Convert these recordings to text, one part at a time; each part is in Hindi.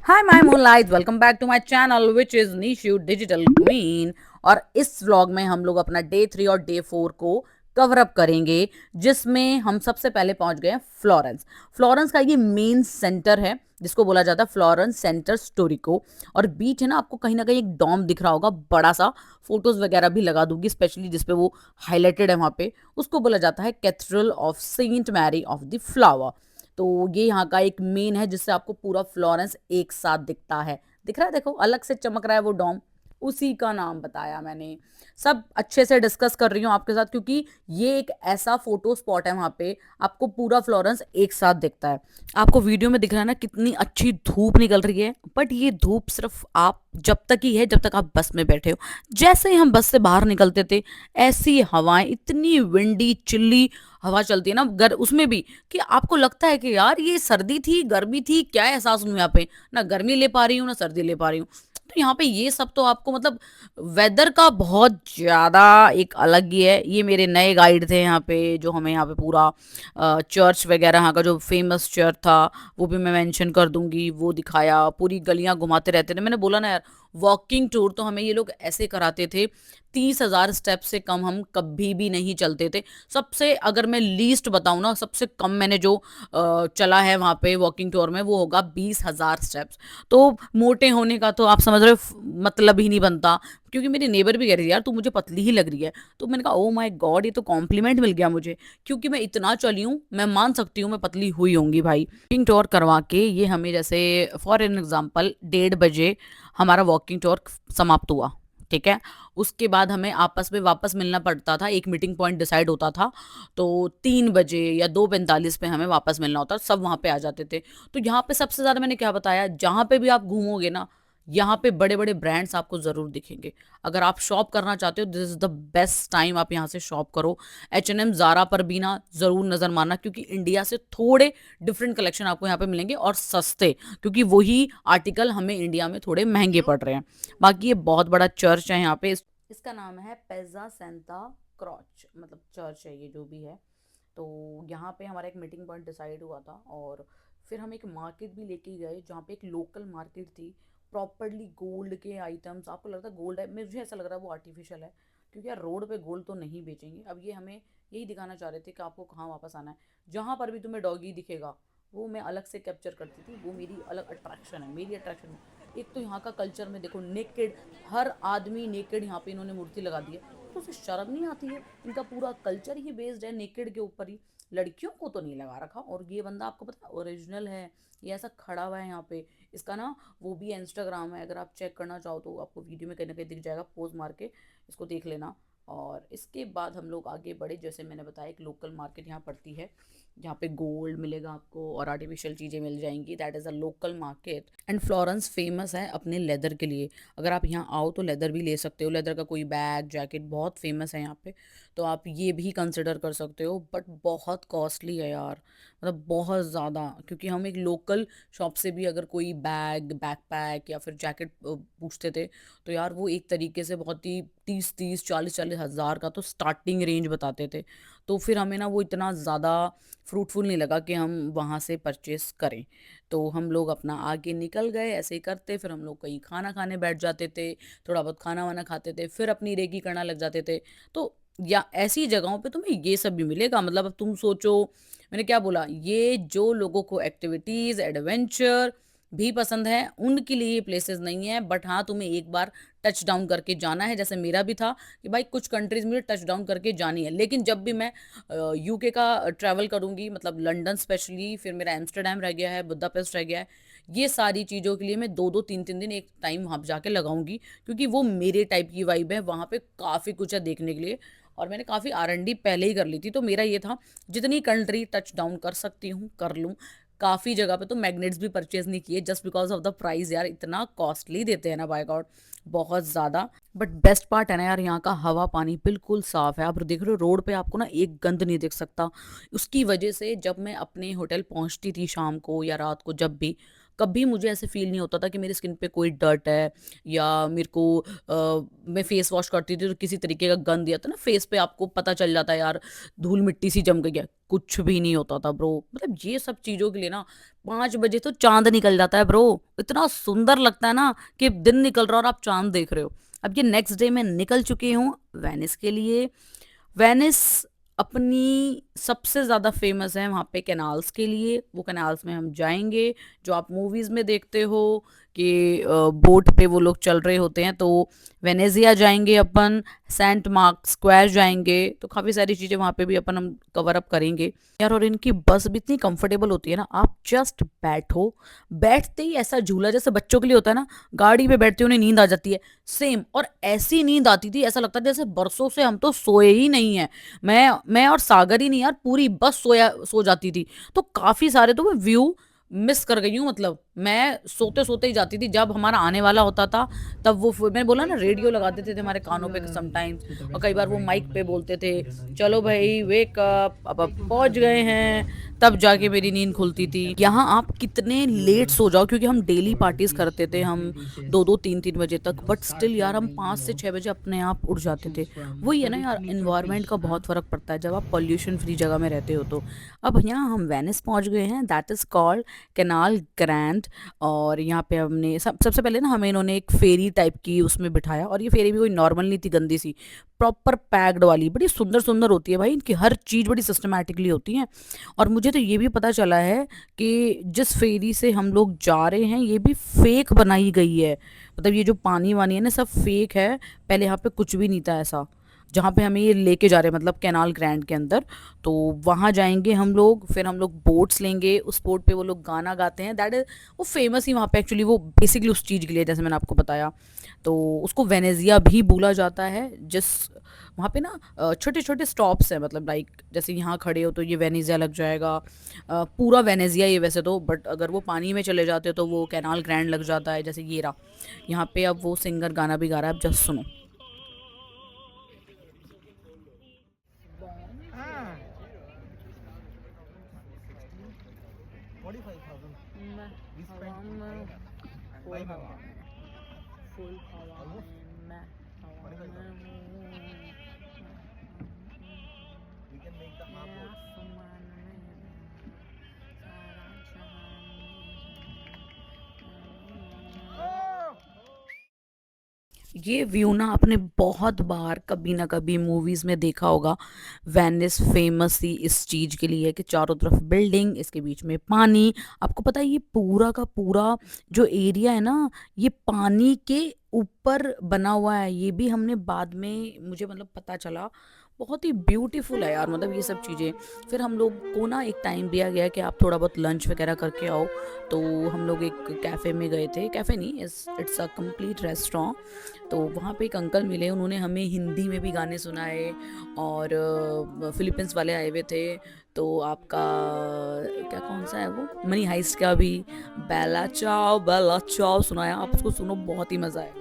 Hi my moonlight, welcome back to my channel which is Nishu digital queen. और इस व्लॉग में हम लोग अपना डे 3 और डे 4 को कवर अप करेंगे, जिसमें हम सबसे पहले पहुंच गए फ्लोरेंस। फ्लोरेंस का ये मेन सेंटर है जिसको बोला जाता है फ्लोरेंस सेंटर स्टोरिको। और बीच है ना, आपको कहीं ना कहीं एक डॉम दिख रहा होगा बड़ा सा। फोटोज वगैरह भी लगा दूंगी, स्पेशली जिसपे वो हाईलाइटेड है वहां पे। उसको बोला जाता है cathedral of Saint Mary of the flower. तो ये यहाँ का एक मेन है जिससे आपको पूरा फ्लोरेंस एक साथ दिखता है। दिख रहा है, देखो अलग से चमक रहा है वो डॉम। उसी का नाम बताया मैंने। सब अच्छे से डिस्कस कर रही हूँ आपके साथ, क्योंकि ये एक ऐसा फोटो स्पॉट है वहां पे आपको पूरा फ्लोरेंस एक साथ दिखता है। आपको वीडियो में दिख रहा है ना कितनी अच्छी धूप निकल रही है, बट ये धूप सिर्फ आप जब तक ही है जब तक आप बस में बैठे हो। जैसे ही हम बस से बाहर निकलते थे, ऐसी हवाएं, इतनी विंडी चिल्ली हवा चलती है ना गर उसमें भी, कि आपको लगता है कि यार ये सर्दी थी गर्मी थी, क्या एहसास हूँ यहाँ पे। ना गर्मी ले पा रही हूँ ना सर्दी ले पा रही हूँ। तो यहाँ पे ये सब तो आपको मतलब वेदर का बहुत ज्यादा एक अलग ही है। ये मेरे नए गाइड थे यहाँ पे, जो हमें यहाँ पे पूरा चर्च वगैरह, यहाँ का जो फेमस चर्च था वो भी मैं मेंशन कर दूंगी, वो दिखाया। पूरी गलियां घुमाते रहते थे। मैंने बोला ना यार, वॉकिंग टूर तो हमें ये लोग ऐसे कराते थे। 30,000 स्टेप से कम हम कभी भी नहीं चलते थे। सबसे अगर मैं लीस्ट बताऊं ना, सबसे कम मैंने जो चला है वहां पे वॉकिंग टूर में, वो होगा 20,000 स्टेप्स। तो मोटे होने का तो आप समझ रहे हो मतलब ही नहीं बनता। क्योंकि मेरी नेबर भी कह रही थी यार तू मुझे पतली ही लग रही है। तो मैंने कहा ओ माय गॉड, ये तो कॉम्प्लीमेंट मिल गया मुझे। क्योंकि मैं इतना चली हूँ, मैं मान सकती हूँ मैं पतली हुई होंगी भाई। वॉकिंग टूर करवा के ये हमें, जैसे फॉर एन एग्जाम्पल 1:30 बजे हमारा वॉकिंग टूर समाप्त हुआ, ठीक है। उसके बाद हमें आपस में वापस मिलना पड़ता था, एक मीटिंग पॉइंट डिसाइड होता था। तो 3 बजे या 2:45 पे हमें वापस मिलना होता, सब वहां पे आ जाते थे। तो यहाँ पे सबसे ज्यादा मैंने क्या बताया, जहां पे भी आप घूमोगे ना, यहाँ पे बड़े बड़े ब्रांड्स आपको जरूर दिखेंगे। अगर आप शॉप करना चाहते हो, this is the best time, आप यहाँ से शॉप करो। H&M ज़ारा पर भी ना जरूर नजर मारना, क्योंकि इंडिया से थोड़े डिफरेंट कलेक्शन आपको यहाँ पे मिलेंगे और सस्ते, क्योंकि वही आर्टिकल हमें इंडिया में थोड़े महंगे पड़ रहे हैं। बाकी ये बहुत बड़ा चर्च है यहाँ पे। इसका नाम है पेजा सेंता क्रॉच, मतलब चर्च है ये जो भी है। तो यहाँ पे हमारा एक मीटिंग पॉइंट डिसाइड हुआ था, और फिर हम एक मार्केट भी लेके गए जहाँ पे एक लोकल मार्केट थी। प्रॉपरली गोल्ड के आइटम्स, आपको लगता है गोल्ड है, मुझे ऐसा लग रहा है वो आर्टिफिशियल है। क्योंकि यार रोड पे गोल्ड तो नहीं बेचेंगे। अब ये हमें यही दिखाना चाह रहे थे कि आपको कहाँ वापस आना है। जहाँ पर भी तुम्हें डॉगी दिखेगा, वो मैं अलग से कैप्चर करती थी। वो मेरी अलग अट्रैक्शन है, मेरी अट्रैक्शन है। एक तो यहाँ का कल्चर में देखो, नेकेड, हर आदमी नेकेड, यहाँ पे इन्होंने मूर्ति लगा दी है। तो उसे शर्म नहीं आती है? इनका पूरा कल्चर ही बेस्ड है नेकेड के ऊपर ही। लड़कियों को तो नहीं लगा रखा। और ये बंदा आपको पता है ओरिजिनल है, ये ऐसा खड़ा हुआ है यहाँ पे। इसका ना वो भी इंस्टाग्राम है, अगर आप चेक करना चाहो तो आपको वीडियो में कहीं ना कहीं दिख जाएगा, पोज मार के इसको देख लेना। और इसके बाद हम लोग आगे बढ़े, जैसे मैंने बताया एक लोकल मार्केट यहाँ पड़ती है, जहाँ पे गोल्ड मिलेगा आपको और आर्टिफिशियल चीज़ें मिल जाएंगी। That is a local market. And Florence famous है अपने लेदर के लिए। अगर आप यहाँ आओ तो लेदर भी ले सकते हो। लेदर का कोई बैग जैकेट बहुत फेमस है यहाँ पे, तो आप ये भी कंसिडर कर सकते हो। बट बहुत कॉस्टली है यार, मतलब बहुत ज़्यादा। क्योंकि हम एक लोकल शॉप से भी अगर कोई बैग, बैकपैक या फिर जैकेट पूछते थे, तो यार वो एक तरीके से बहुत ही 30-30, 40-40 हज़ार का तो स्टार्टिंग रेंज बताते थे। तो फिर हमें ना वो इतना ज़्यादा फ्रूटफुल नहीं लगा कि हम वहाँ से परचेस करें। तो हम लोग अपना आगे निकल गए ऐसे ही करते। फिर हम लोग कहीं खाना खाने बैठ जाते थे, थोड़ा बहुत खाना वाना खाते थे, फिर अपनी रेकी करना लग जाते थे। तो या ऐसी जगहों पे तुम्हें ये सब भी मिलेगा। मतलब अब तुम सोचो, मैंने क्या बोला, ये जो लोगों को एक्टिविटीज एडवेंचर भी पसंद है उनके लिए ये प्लेसेस नहीं है। बट हाँ, तुम्हें एक बार टच डाउन करके जाना है, जैसे मेरा भी था कि भाई कुछ कंट्रीज में टच डाउन करके जानी है। लेकिन जब भी मैं यूके का ट्रैवल करूंगी, मतलब लंदन स्पेशली, फिर मेरा एम्स्टरडेम रह गया है, बुदापेस्ट रह गया है, ये सारी चीज़ों के लिए मैं 2-2 3-3 दिन एक टाइम वहाँ पे जाके लगाऊंगी। क्योंकि वो मेरे टाइप की वाइब है, वहाँ पे काफ़ी कुछ है देखने के लिए। और मैंने काफ़ी R&D पहले ही कर ली थी, तो मेरा ये था जितनी कंट्री टच डाउन कर सकती हूँ कर लूँ। काफ़ी जगह पे तो मैग्नेट्स भी परचेज नहीं किए, just because of the price. यार इतना कॉस्टली देते हैं ना, बाय गॉड, बहुत ज़्यादा। बट बेस्ट पार्ट है ना यार, यहाँ का हवा पानी बिल्कुल साफ है। आप देख रहे हो रोड पे आपको ना एक गंद नहीं दिख सकता। उसकी वजह से जब मैं अपने होटल पहुँचती थी शाम को या रात को जब भी, कभी मुझे ऐसे फ़ील नहीं होता था कि मेरी स्किन पे कोई डर्ट है या मेरे को मैं फेस वॉश करती थी तो किसी तरीके का गंद या था ना फेस पे, आपको पता चल जाता है यार धूल-मिट्टी सी जम गई है। कुछ भी नहीं होता था ब्रो। मतलब ये सब चीज़ों के लिए ना 5 बजे तो चाँद निकल जाता है ब्रो। इतना सुंदर लगता है ना कि दिन निकल रहा है और आप चाँद देख रहे हो। अब ये नेक्स्ट डे मैं निकल चुकी हूँ वेनिस के लिए। वेनिस अपनी सबसे ज़्यादा फेमस है वहाँ पे कैनाल्स के लिए। वो कैनाल्स में हम जाएँगे, जो आप मूवीज़ में देखते हो कि बोट पे वो लोग चल रहे होते हैं। तो वेनेज़िया जाएँगे अपन, सेंट मार्क स्क्वायर जाएँगे, तो काफ़ी सारी चीज़ें वहाँ पे भी अपन हम कवर अप करेंगे। यार और इनकी बस भी इतनी कंफर्टेबल होती है ना, आप जस्ट बैठो, बैठते ही ऐसा झूला जैसे बच्चों के लिए होता है ना, गाड़ी पे बैठते ही उन्हें नींद आ जाती है, सेम। और ऐसी नींद आती थी, ऐसा लगता था जैसे बरसों से हम तो सोए ही नहीं हैं। मैं और सागर ही नहीं यार, पूरी बस सो जाती थी। तो काफ़ी सारे तो मैं व्यू मिस कर गई हूँ। मतलब मैं सोते-सोते ही जाती थी। जब हमारा आने वाला होता था, तब वो मैंने बोला ना रेडियो लगा देते थे हमारे कानों पे समटाइम्स, और कई बार वो माइक पे बोलते थे, "चलो भई वेक अप, अब पहुँच गए हैं।" तब जाके मेरी नींद खुलती थी। यहाँ आप कितने लेट सो जाओ, क्योंकि हम डेली पार्टीज़ करते थे, हम 2-2 3-3 बजे तक, बट स्टिल यार हम 5 से 6 बजे अपने आप उठ जाते थे। वही है ना यार, एनवायरनमेंट का बहुत फ़र्क पड़ता है जब आप पॉल्यूशन फ्री जगह में रहते हो तो। अब यहाँ हम वेनिस पहुँच गए हैं, that is called canal grand. और यहाँ पे हमने सबसे पहले ना हमें इन्होंने एक फेरी टाइप की उसमें बिठाया, और ये फेरी भी कोई नॉर्मल नहीं थी, गंदी सी, प्रॉपर पैक्ड वाली, बड़ी सुंदर सुंदर होती है भाई, इनकी हर चीज़ बड़ी सिस्टमैटिकली होती है। और मुझे तो ये भी पता चला है कि जिस फेरी से हम लोग जा रहे हैं ये भी फेक बनाई गई है। मतलब ये जो पानी वानी है ना, सब फेक है। पहले यहाँ पे कुछ भी नहीं था ऐसा, जहाँ पे हमें ये लेके जा रहे हैं, मतलब कैनाल ग्रैंड के अंदर। तो वहाँ जाएंगे हम लोग, फिर हम लोग बोट्स लेंगे। उस बोट पे वो लोग गाना गाते हैं, दैट इज वो फेमस ही वहाँ पे एक्चुअली, वो बेसिकली उस चीज़ के लिए, जैसे मैंने आपको बताया। तो उसको वेनेजिया भी बोला जाता है। जिस वहाँ पे ना छोटे छोटे स्टॉप्स हैं, मतलब लाइक जैसे यहाँ खड़े हो तो ये वेनेजिया लग जाएगा, पूरा वेनेजिया ये वैसे तो, बट अगर वो पानी में चले जाते हो तो वो कैनाल ग्रैंड लग जाता है, जैसे ये रहा यहाँ पे। अब वो सिंगर गाना भी गा रहा है, अब जस्ट सुनो। मैं हवा में, फुल हवा में, फुल हवा में, मैं हवा में हूँ, मैं आसमान में हूँ, सारा जहान में हूँ। ये व्यू ना आपने बहुत बार कभी ना कभी मूवीज़ में देखा होगा। वेनिस फेमस ही इस चीज़ के लिए कि चारों तरफ बिल्डिंग, इसके बीच में पानी। आपको पता है ये पूरा का पूरा जो एरिया है ना, ये पानी के ऊपर बना हुआ है। ये भी हमने बाद में मुझे मतलब पता चला। बहुत ही ब्यूटीफुल है यार, मतलब ये सब चीज़ें। फिर हम लोग को ना एक टाइम दिया गया कि आप थोड़ा बहुत लंच वगैरह करके आओ। तो हम लोग एक कैफ़े में गए थे, कैफ़े नहीं, इट्स अ कंप्लीट रेस्टोरेंट। तो वहाँ पे एक अंकल मिले, उन्होंने हमें हिंदी में भी गाने सुनाए, और फिलीपींस वाले आए हुए थे। तो आपका क्या कौन सा है वो, मनी हाइस्ट का भी बेला चाओ सुनाया। आप उसको सुनो, बहुत ही मज़ा आएगा।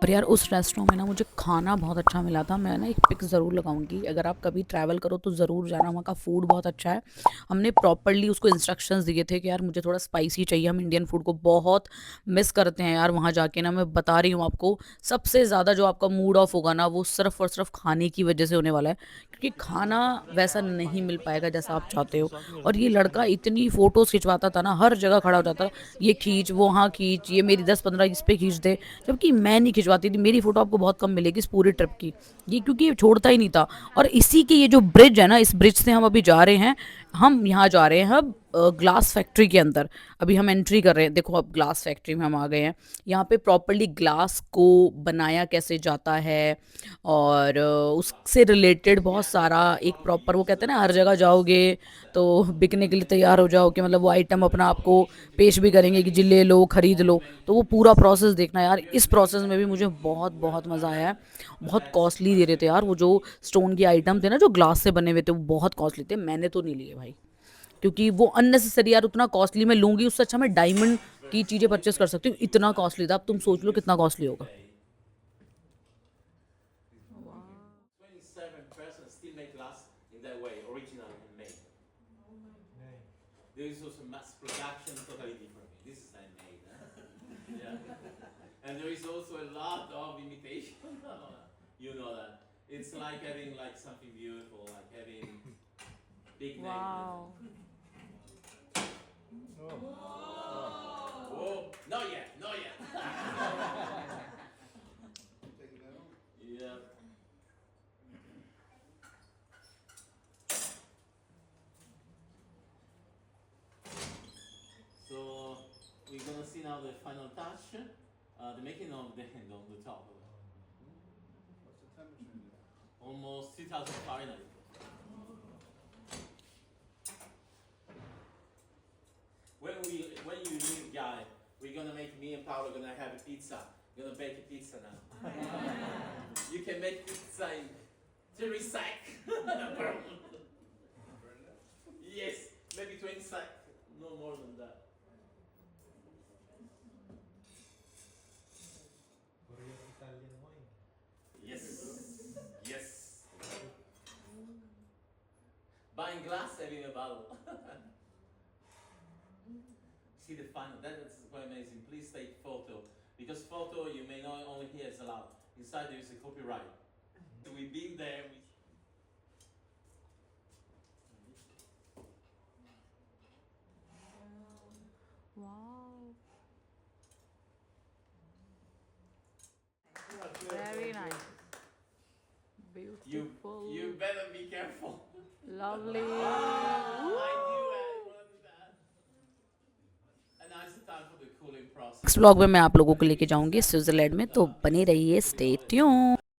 और यार उस रेस्टोरेंट में ना मुझे खाना बहुत अच्छा मिला था। मैं ना एक पिक ज़रूर लगाऊंगी, अगर आप कभी ट्रैवल करो तो ज़रूर जाना, वहाँ का फूड बहुत अच्छा है। हमने प्रॉपरली उसको इंस्ट्रक्शंस दिए थे कि यार मुझे थोड़ा स्पाइसी चाहिए, हम इंडियन फूड को बहुत मिस करते हैं यार वहाँ जाके ना। मैं बता रही हूँ आपको, सबसे ज़्यादा जो आपका मूड ऑफ होगा ना, वो सिर्फ और सिर्फ खाने की वजह से होने वाला है, क्योंकि खाना वैसा नहीं मिल पाएगा जैसा आप चाहते हो। और ये लड़का इतनी फ़ोटोज़ खिंचवाता था ना, हर जगह खड़ा हो जाता था, ये खींच, वो वहाँ खींच, ये मेरी 10-15 इस पे खींच दे। जबकि मैं नहीं खिंचवाती थी, मेरी फ़ोटो आपको बहुत कम मिलेगी इस पूरी ट्रिप की। ये क्योंकि ये छोड़ता ही नहीं था। और इसी के ये जो ब्रिज है ना, इस ब्रिज से हम अभी जा रहे हैं, हम यहाँ जा रहे हैं अब ग्लास फैक्ट्री के अंदर। अभी हम एंट्री कर रहे हैं। देखो अब ग्लास फैक्ट्री में हम आ गए हैं। यहाँ पे प्रॉपरली ग्लास को बनाया कैसे जाता है और उससे रिलेटेड बहुत सारा एक प्रॉपर, वो कहते हैं ना हर जगह जाओगे तो बिकने के लिए तैयार हो जाओ, कि मतलब वो आइटम अपना आपको पेश भी करेंगे कि जी ले लो खरीद लो। तो वो पूरा प्रोसेस देखना यार, इस प्रोसेस में भी मुझे बहुत बहुत मज़ा आया है। बहुत कॉस्टली दे रहे थे यार, वो जो स्टोन के आइटम थे ना जो ग्लास से बने हुए थे वो बहुत कॉस्टली थे। मैंने तो नहीं लिए भाई, क्योंकि वो अननेसेसरी यार, उतना कॉस्टली मैं लूंगी उससे अच्छा मैं डायमंड की चीज़ें परचेस कर सकती हूँ। इतना कॉस्टली था, अब तुम सोच लो कितना कॉस्टली होगा। 27% still make glass in that way, original handmade. There is also mass production, totally different. This is handmade. Yeah. And there is also a lot of imitation. You know that. It's like having like something beautiful, like having big name. Wow. Oh, not yet, not yet. Yeah. So we're gonna see now the final touch, the making of the hand on the top. What's the temperature in there? Almost 3000 Fahrenheit. When you leave, guy, we're gonna make, me and Paolo gonna have a pizza. We're gonna bake a pizza now. You can make pizza in 3 seconds. Yes, maybe 20 seconds, no more than that. Yes, yes. Buying glass, having a bottle. See the final, that's quite amazing. Please take photo, because photo you may not only hear is allowed. Inside there is a copyright. We've been there. Wow. Very nice. Beautiful. You better be careful. Lovely. I knew I wanna do that. And now it's the time for the cooling process. Next blog में मैं आप लोगों को लेके जाऊंगी स्विट्जरलैंड में, तो बने रहिए, स्टे ट्यून।